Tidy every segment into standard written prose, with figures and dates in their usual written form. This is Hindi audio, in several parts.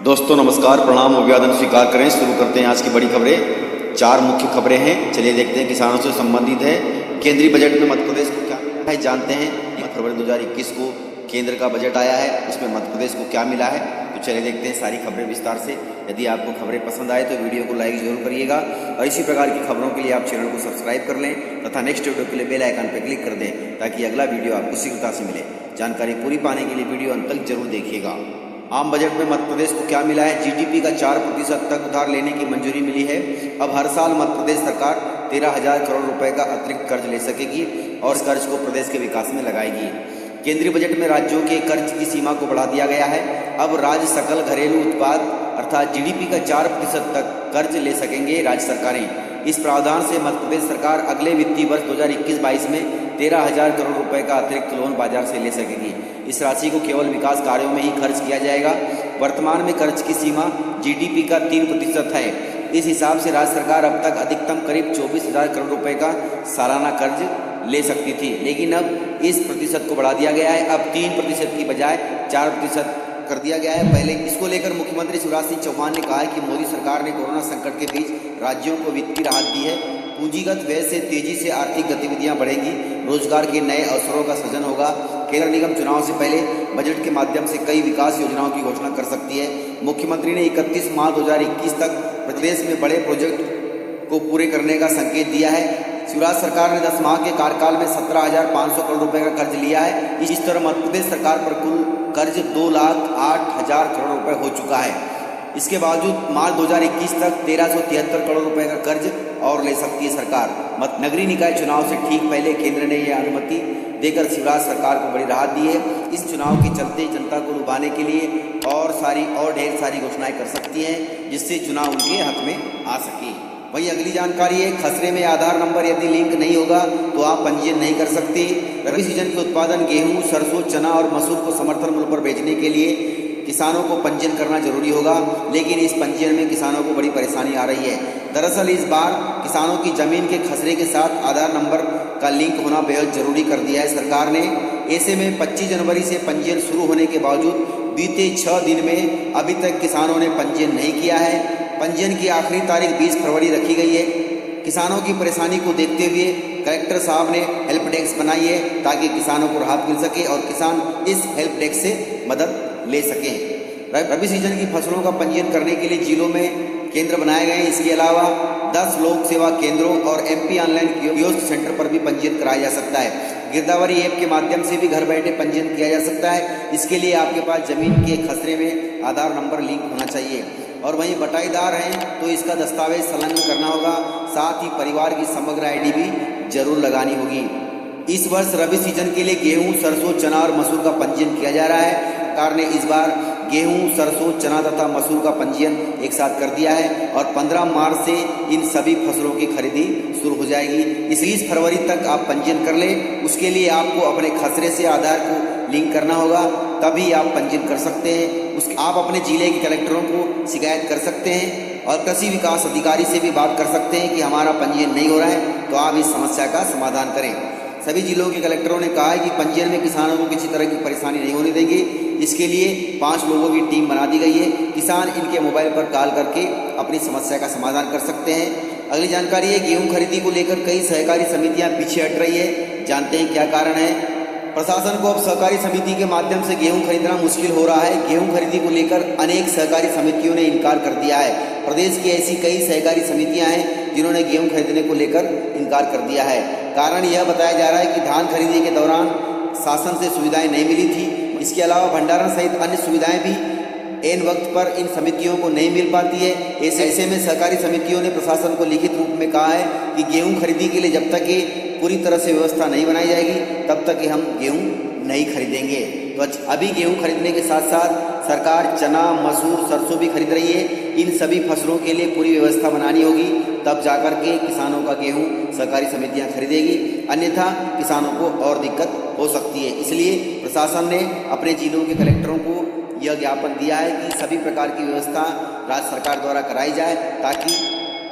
दोस्तों नमस्कार, प्रणाम, अभिवादन स्वीकार करें। शुरू करते हैं आज की बड़ी खबरें। 4 मुख्य खबरें हैं, चलिए देखते हैं। किसानों से संबंधित है। केंद्रीय बजट में मध्य प्रदेश को क्या मिला है जानते हैं। 1 फरवरी 2021 को केंद्र का बजट आया है, उसमें मध्य प्रदेश को क्या मिला है, तो चलिए देखते हैं सारी खबरें विस्तार से। यदि आपको खबरें पसंद आए तो वीडियो को लाइक जरूर करिएगा और इसी प्रकार की खबरों के लिए आप चैनल को सब्सक्राइब कर लें तथा नेक्स्ट वीडियो के लिए बेल आइकन पर क्लिक कर दें ताकि अगला वीडियो आपको शीघ्रता से मिले। जानकारी पूरी पाने के लिए वीडियो अंत तक जरूर देखिएगा। आम बजट में मध्य प्रदेश को क्या मिला है। जीडीपी का 4% तक उधार लेने की मंजूरी मिली है। अब हर साल मध्य प्रदेश सरकार 13,000 करोड़ रुपए का अतिरिक्त कर्ज ले सकेगी और इस कर्ज को प्रदेश के विकास में लगाएगी। केंद्रीय बजट में राज्यों के कर्ज की सीमा को बढ़ा दिया गया है। अब राज्य सकल घरेलू उत्पाद अर्थात जीडीपी का 4% तक कर्ज ले सकेंगे राज्य सरकारें। इस प्रावधान से मध्य प्रदेश सरकार अगले वित्तीय वर्ष 2021-22 में 13,000 करोड़ रुपए का अतिरिक्त लोन बाजार से ले सकेगी। इस राशि को केवल विकास कार्यों में ही खर्च किया जाएगा। वर्तमान में कर्ज की सीमा जीडीपी का 3% है। इस हिसाब से राज्य सरकार अब तक अधिकतम करीब 24,000 करोड़ रुपए का सालाना कर्ज ले सकती थी, लेकिन अब इस प्रतिशत को बढ़ा दिया गया है। अब 3% की बजाय 4% कर दिया गया है। पहले इसको लेकर मुख्यमंत्री शिवराज सिंह चौहान ने कहा है कि मोदी सरकार ने कोरोना संकट के बीच राज्यों को वित्तीय राहत दी है। पूंजीगत व्यय से तेजी से आर्थिक गतिविधियां बढ़ेंगी, रोजगार के नए अवसरों का सृजन होगा। केंद्र निगम चुनाव से पहले बजट के माध्यम से कई विकास योजनाओं की घोषणा कर सकती है। मुख्यमंत्री ने 31 मार्च 2021 तक प्रदेश में बड़े प्रोजेक्ट को पूरे करने का संकेत दिया है। शिवराज सरकार ने 10 माह के कार्यकाल में 17,500 करोड़ रुपए का कर्ज लिया है। इस तरह मध्य प्रदेश सरकार पर कुल कर्ज 2,08,000 करोड़ रुपए हो चुका है। इसके बावजूद मार्च 2021 तक 1,373 करोड़ रुपए का कर्ज और ले सकती है सरकार। नगरीय निकाय चुनाव से ठीक पहले केंद्र ने यह अनुमति देकर शिवराज सरकार को बड़ी राहत दी है। इस चुनाव के चलते जनता को लुभाने के लिए और ढेर सारी घोषणाएं कर सकती हैं, जिससे चुनाव उनके हक में आ सके। वही अगली जानकारी है, खसरे में आधार नंबर यदि लिंक नहीं होगा तो आप पंजीयन नहीं कर सकते। रबी सीजन के उत्पादन गेहूं, सरसों, चना और मसूर को समर्थन मूल्य पर बेचने के लिए किसानों को पंजीयन करना जरूरी होगा, लेकिन इस पंजीयन में किसानों को बड़ी परेशानी आ रही है। दरअसल इस बार किसानों की जमीन के खसरे के साथ आधार नंबर का लिंक होना बेहद जरूरी कर दिया है सरकार ने। ऐसे में 25 जनवरी से पंजीयन शुरू होने के बावजूद बीते 6 दिन में अभी तक किसानों ने पंजीयन नहीं किया है। पंजीयन की आखिरी तारीख 20 फरवरी रखी गई है। किसानों की परेशानी को देखते हुए कलेक्टर साहब ने हेल्प डेस्क बनाई है ताकि किसानों को राहत मिल सके और किसान इस हेल्प डेस्क से मदद ले सकें। रबी सीजन की फसलों का पंजीयन करने के लिए जिलों में केंद्र बनाए गए हैं। इसके अलावा 10 लोक सेवा केंद्रों और एमपी ऑनलाइन कियोस्क सेंटर पर भी पंजीयन कराया जा सकता है। गिरदावरी ऐप के माध्यम से भी घर बैठे पंजीयन किया जा सकता है। इसके लिए आपके पास जमीन के खसरे में आधार नंबर लिंक होना चाहिए और वहीं बटाईदार हैं तो इसका दस्तावेज संलग्न करना होगा। साथ ही परिवार की समग्र आईडी भी जरूर लगानी होगी। इस वर्ष रबी सीजन के लिए गेहूं, सरसों, चना और मसूर का पंजीयन किया जा रहा है। सरकार ने इस बार गेहूं, सरसों, चना तथा मसूर का पंजीयन एक साथ कर दिया है और 15 मार्च से इन सभी फसलों की खरीदी शुरू हो जाएगी। इसलिए 20 फरवरी तक आप पंजीयन कर लें। उसके लिए आपको अपने खसरे से आधार को लिंक करना होगा, तभी आप पंजीयन कर सकते हैं। आप अपने जिले के कलेक्टरों को शिकायत कर सकते हैं और कृषि विकास अधिकारी से भी बात कर सकते हैं कि हमारा पंजीयन नहीं हो रहा है, तो आप इस समस्या का समाधान करें। सभी जिलों के कलेक्टरों ने कहा है कि पंजीयन में किसानों को किसी तरह की परेशानी नहीं होने देंगे। इसके लिए 5 लोगों की टीम बना दी गई है। किसान इनके मोबाइल पर कॉल करके अपनी समस्या का समाधान कर सकते हैं। अगली जानकारी है, गेहूं खरीदी को लेकर कई सहकारी समितियां पीछे हट रही है। जानते हैं क्या कारण है। प्रशासन को अब सहकारी समिति के माध्यम से गेहूं खरीदना मुश्किल हो रहा है। गेहूं खरीदी को लेकर अनेक सहकारी समितियों ने इनकार कर दिया है। प्रदेश की ऐसी कई सहकारी समितियां हैं जिन्होंने गेहूं खरीदने को लेकर इनकार कर दिया है। कारण यह बताया जा रहा है कि धान खरीदी के दौरान शासन से सुविधाएं नहीं मिली थी। इसके अलावा भंडारण सहित अन्य सुविधाएं भी एन वक्त पर इन समितियों को नहीं मिल पाती है। ऐसे में सहकारी समितियों ने प्रशासन को लिखित रूप में कहा है कि गेहूं खरीदी के लिए जब तक कि पूरी तरह से व्यवस्था नहीं बनाई जाएगी तब तक कि हम गेहूं नहीं खरीदेंगे। तो अभी गेहूं खरीदने के साथ साथ सरकार चना, मसूर, सरसों भी खरीद रही है। इन सभी फसलों के लिए पूरी व्यवस्था बनानी होगी, तब जाकर के किसानों का गेहूं सहकारी समितियां खरीदेगी, अन्यथा किसानों को और दिक्कत हो सकती है। इसलिए प्रशासन ने अपने जिलों के कलेक्टरों को यह ज्ञापन दिया है कि सभी प्रकार की व्यवस्था राज्य सरकार द्वारा कराई जाए ताकि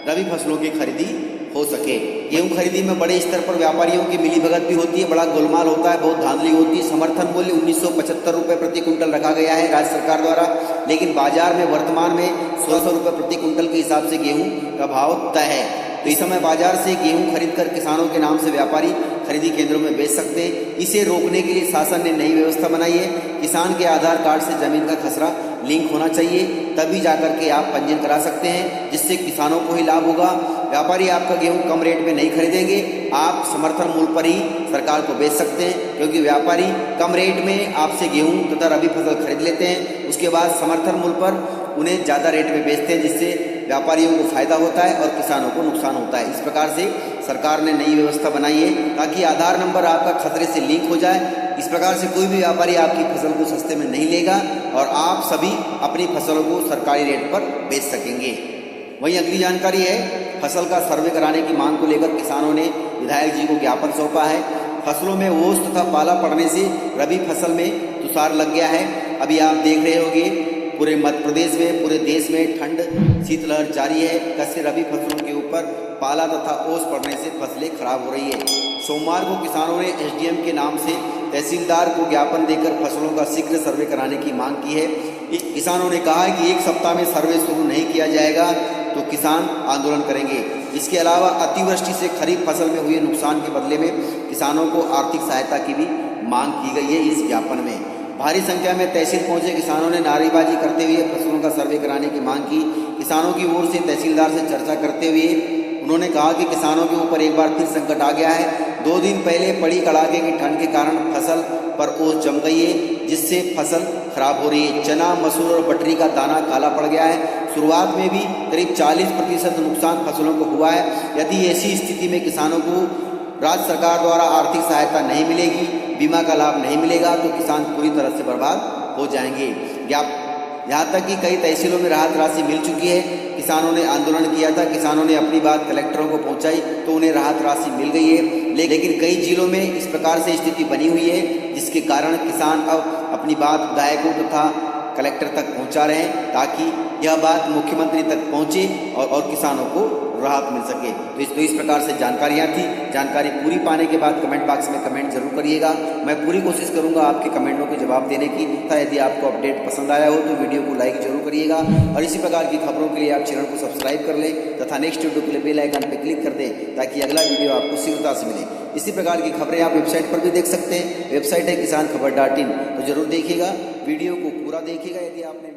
रबी फसलों की खरीदी हो सके। गेहूं खरीदी में बड़े स्तर पर व्यापारियों की मिलीभगत भी होती है, बड़ा गोलमाल होता है, बहुत धांधली होती है। समर्थन मूल्य 1975 रुपये प्रति क्विंटल रखा गया है राज्य सरकार द्वारा, लेकिन बाजार में वर्तमान में 1600 रुपये प्रति क्विंटल के हिसाब से गेहूं का भाव तय है। तो इस समय बाजार से गेहूं खरीदकर किसानों के नाम से व्यापारी खरीदी केंद्रों में बेच सकते हैं। इसे रोकने के लिए शासन ने नई व्यवस्था बनाई है। किसान के आधार कार्ड से जमीन का खसरा लिंक होना चाहिए, तभी जाकर के आप पंजीयन करा सकते हैं, जिससे किसानों को ही लाभ होगा। व्यापारी आपका गेहूं कम रेट में नहीं खरीदेंगे, आप समर्थन मूल्य पर ही सरकार को बेच सकते हैं, क्योंकि व्यापारी कम रेट में आपसे गेहूं तथा रबी फसल खरीद लेते हैं, उसके बाद समर्थन मूल्य पर उन्हें ज़्यादा रेट में बेचते हैं, जिससे व्यापारियों को फायदा होता है और किसानों को नुकसान होता है। इस प्रकार से सरकार ने नई व्यवस्था बनाई है ताकि आधार नंबर आपका खतरे से लिंक हो जाए। इस प्रकार से कोई भी व्यापारी आपकी फसल को सस्ते में नहीं लेगा और आप सभी अपनी फसलों को सरकारी रेट पर बेच सकेंगे। वहीं अगली जानकारी है, फसल का सर्वे कराने की मांग को लेकर किसानों ने विधायक जी को ज्ञापन सौंपा है। फसलों में ओस तथा पाला पड़ने से रबी फसल में तुषार लग गया है। अभी आप देख रहे होंगे पूरे मध्य प्रदेश में, पूरे देश में ठंड शीतलहर जारी है। कससे रबी फसलों के ऊपर पाला तथा ओस पड़ने से फसलें खराब हो रही है। सोमवार को किसानों ने एसडीएम के नाम से तहसीलदार को ज्ञापन देकर फसलों का शीघ्र सर्वे कराने की मांग की है। किसानों ने कहा है कि एक सप्ताह में सर्वे शुरू नहीं किया जाएगा तो किसान आंदोलन करेंगे। इसके अलावा अतिवृष्टि से खरीफ फसल में हुए नुकसान के बदले में किसानों को आर्थिक सहायता की भी मांग की गई है। इस ज्ञापन में भारी संख्या में तहसील पहुंचे किसानों ने नारेबाजी करते हुए फसलों का सर्वे कराने की मांग की। किसानों की ओर से तहसीलदार से चर्चा करते हुए उन्होंने कहा कि किसानों के ऊपर एक बार फिर संकट आ गया है। 2 दिन पहले पड़ी कड़ाके की ठंड के कारण फसल पर ओस जम गई है, जिससे फसल खराब हो रही है। चना, मसूर और बटरी का दाना काला पड़ गया है। शुरुआत में भी करीब 40% नुकसान फसलों को हुआ है। यदि ऐसी स्थिति में किसानों को राज्य सरकार द्वारा आर्थिक सहायता नहीं मिलेगी, बीमा का लाभ नहीं मिलेगा, तो किसान पूरी तरह से बर्बाद हो जाएंगे। यहाँ तक कि कई तहसीलों में राहत राशि मिल चुकी है। किसानों ने आंदोलन किया था, किसानों ने अपनी बात कलेक्टरों को पहुंचाई तो उन्हें राहत राशि मिल गई है, लेकिन कई जिलों में इस प्रकार से स्थिति बनी हुई है, जिसके कारण किसान अब अपनी बात विधायकों तथा कलेक्टर तक पहुंचा रहे हैं, ताकि यह बात मुख्यमंत्री तक पहुंचे और किसानों को राहत मिल सके। तो इस प्रकार से जानकारियाँ थी। जानकारी पूरी पाने के बाद कमेंट बॉक्स में कमेंट जरूर करिएगा। मैं पूरी कोशिश करूंगा आपके कमेंटों के जवाब देने की। तथा यदि आपको अपडेट पसंद आया हो तो वीडियो को लाइक जरूर करिएगा और इसी प्रकार की खबरों के लिए आप चैनल को सब्सक्राइब कर लें तथा नेक्स्ट वीडियो के लिए बेल आइकन पर क्लिक कर दें, ताकि अगला वीडियो आपको शीघ्रता से मिले। इसी प्रकार की खबरें आप वेबसाइट पर भी देख सकते हैं। वेबसाइट है kisanKhabar.in, तो जरूर देखिएगा, वीडियो को पूरा देखिएगा। यदि आपने